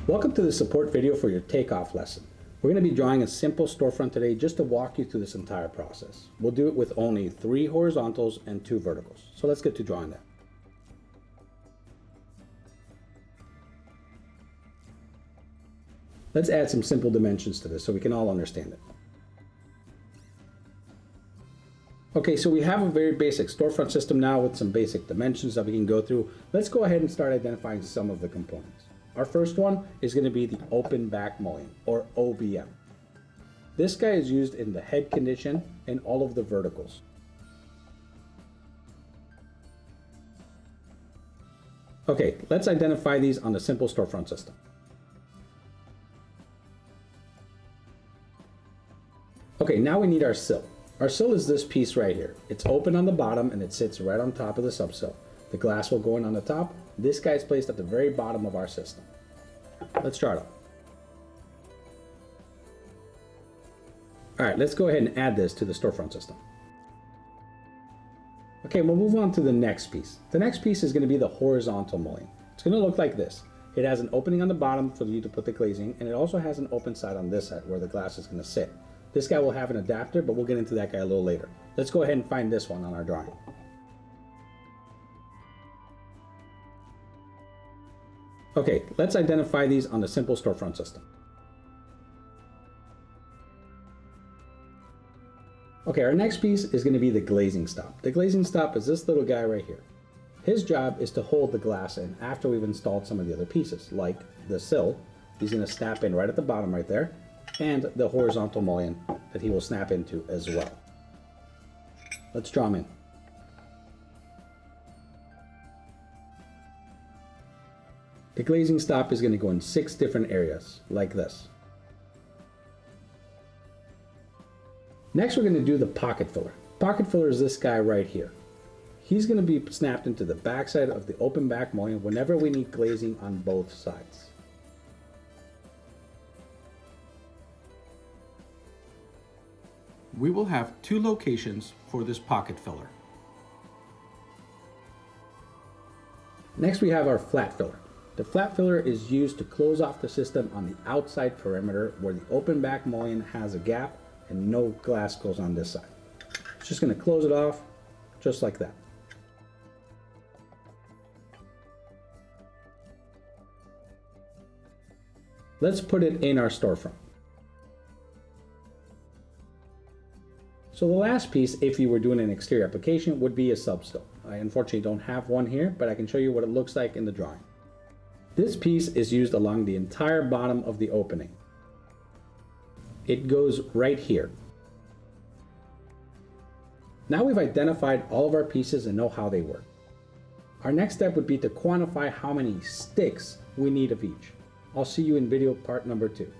Welcome to the support video for your takeoff lesson. We're going to be drawing a simple storefront today just to walk you through this entire process. We'll do it with only 3 horizontals and 2 verticals. So let's get to drawing that. Let's add some simple dimensions to this so we can all understand it. Okay, so we have a very basic storefront system now with some basic dimensions that we can go through. Let's go ahead and start identifying some of the components. Our first one is going to be the open back mullion, or OBM. This guy is used in the head condition and all of the verticals. Okay, let's identify these on the simple storefront system. Okay, now we need our sill. Our sill is this piece right here. It's open on the bottom and it sits right on top of the subsill. The glass will go in on the top. This guy is placed at the very bottom of our system. Let's start off. All right, let's go ahead and add this to the storefront system. Okay, we'll move on to the next piece. The next piece is going to be the horizontal mullion. It's going to look like this. It has an opening on the bottom for you to put the glazing, and it also has an open side on this side where the glass is going to sit. This guy will have an adapter, but we'll get into that guy a little later. Let's go ahead and find this one on our drawing. Okay, let's identify these on the simple storefront system. Okay, our next piece is going to be the glazing stop. The glazing stop is this little guy right here. His job is to hold the glass in after we've installed some of the other pieces, like the sill. He's going to snap in right at the bottom right there, and the horizontal mullion that he will snap into as well. Let's draw him in. The glazing stop is going to go in 6 different areas, like this. Next, we're going to do the pocket filler. Pocket filler is this guy right here. He's going to be snapped into the backside of the open back mullion whenever we need glazing on both sides. We will have 2 locations for this pocket filler. Next, we have our flat filler. The flat filler is used to close off the system on the outside perimeter where the open back mullion has a gap and no glass goes on this side. It's just going to close it off just like that. Let's put it in our storefront. So the last piece, if you were doing an exterior application, would be a subsill. I unfortunately don't have one here, but I can show you what it looks like in the drawing. This piece is used along the entire bottom of the opening. It goes right here. Now we've identified all of our pieces and know how they work. Our next step would be to quantify how many sticks we need of each. I'll see you in video part number 2.